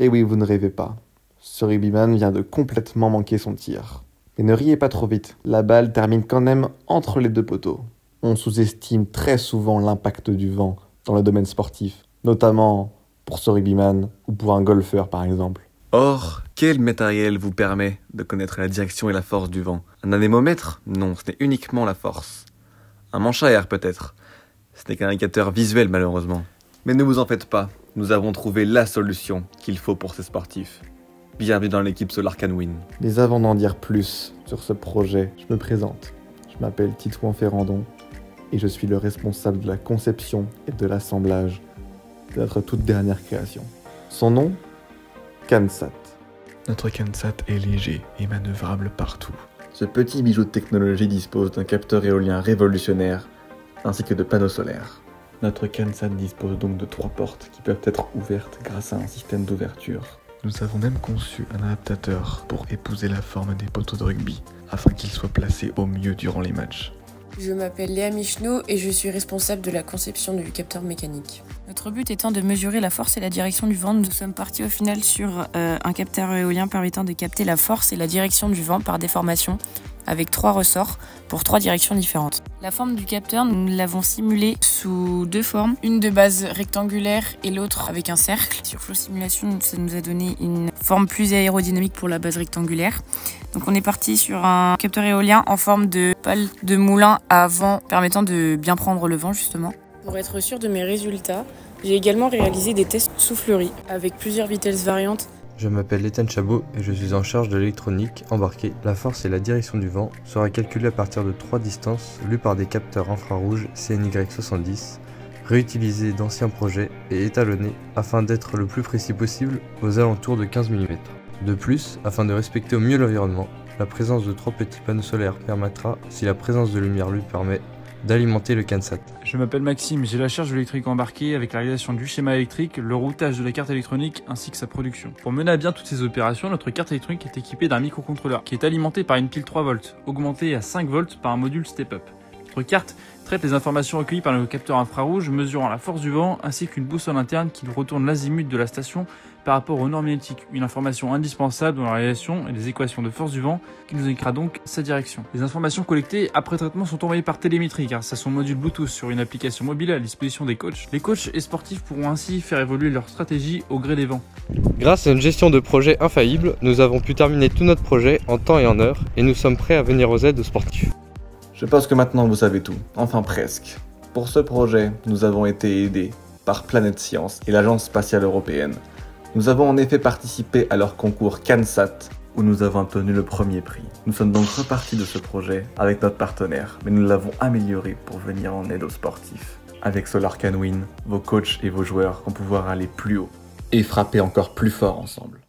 Et oui, vous ne rêvez pas. Ce rugbyman vient de complètement manquer son tir. Mais ne riez pas trop vite, la balle termine quand même entre les deux poteaux. On sous-estime très souvent l'impact du vent dans le domaine sportif, notamment pour ce rugbyman ou pour un golfeur par exemple. Or, quel matériel vous permet de connaître la direction et la force du vent? Un anémomètre? Non, ce n'est uniquement la force. Un manche à air peut-être? Ce n'est qu'un indicateur visuel malheureusement. Mais ne vous en faites pas, nous avons trouvé la solution qu'il faut pour ces sportifs. Bienvenue dans l'équipe Solar Canwin. Mais avant d'en dire plus sur ce projet, je me présente. Je m'appelle Titouan Ferrandon et je suis le responsable de la conception et de l'assemblage de notre toute dernière création. Son nom? CanSat. Notre CanSat est léger et manœuvrable partout. Ce petit bijou de technologie dispose d'un capteur éolien révolutionnaire ainsi que de panneaux solaires. Notre CanSat dispose donc de 3 portes qui peuvent être ouvertes grâce à un système d'ouverture. Nous avons même conçu un adaptateur pour épouser la forme des poteaux de rugby, afin qu'ils soient placés au mieux durant les matchs. Je m'appelle Léa Michneau et je suis responsable de la conception du capteur mécanique. Notre but étant de mesurer la force et la direction du vent, nous sommes partis au final sur un capteur éolien permettant de capter la force et la direction du vent par déformation avec 3 ressorts pour 3 directions différentes. La forme du capteur, nous l'avons simulée sous 2 formes, une de base rectangulaire et l'autre avec un cercle. Sur Flow Simulation, ça nous a donné une forme plus aérodynamique pour la base rectangulaire. Donc on est parti sur un capteur éolien en forme de pale de moulin à vent permettant de bien prendre le vent justement. Pour être sûr de mes résultats, j'ai également réalisé des tests soufflerie avec plusieurs vitesses variantes. Je m'appelle Étienne Chabot et je suis en charge de l'électronique embarquée. La force et la direction du vent sera calculée à partir de 3 distances lues par des capteurs infrarouges CNY70, réutilisés d'anciens projets et étalonnés afin d'être le plus précis possible aux alentours de 15 mm. De plus, afin de respecter au mieux l'environnement, la présence de 3 petits panneaux solaires permettra, si la présence de lumière le permet, d'alimenter le CanSat. Je m'appelle Maxime, j'ai la charge de l'électrique embarquée avec la réalisation du schéma électrique, le routage de la carte électronique ainsi que sa production. Pour mener à bien toutes ces opérations, notre carte électronique est équipée d'un microcontrôleur qui est alimenté par une pile 3 volts, augmentée à 5 volts par un module step-up. Notre carte traite les informations recueillies par le capteur infrarouge mesurant la force du vent ainsi qu'une boussole interne qui retourne l'azimut de la station par rapport aux normes magnétiques, une information indispensable dans la réalisation et les équations de force du vent qui nous indiquera donc sa direction. Les informations collectées après traitement sont envoyées par télémétrie grâce à son module Bluetooth sur une application mobile à disposition des coachs. Les coachs et sportifs pourront ainsi faire évoluer leur stratégie au gré des vents. Grâce à une gestion de projet infaillible, nous avons pu terminer tout notre projet en temps et en heure et nous sommes prêts à venir aux aides aux sportifs. Je pense que maintenant vous savez tout, enfin presque. Pour ce projet, nous avons été aidés par Planète Science et l'Agence spatiale européenne. Nous avons en effet participé à leur concours CanSat, où nous avons obtenu le premier prix. Nous sommes donc repartis de ce projet avec notre partenaire, mais nous l'avons amélioré pour venir en aide aux sportifs. Avec Solar Canwin, vos coachs et vos joueurs vont pouvoir aller plus haut et frapper encore plus fort ensemble.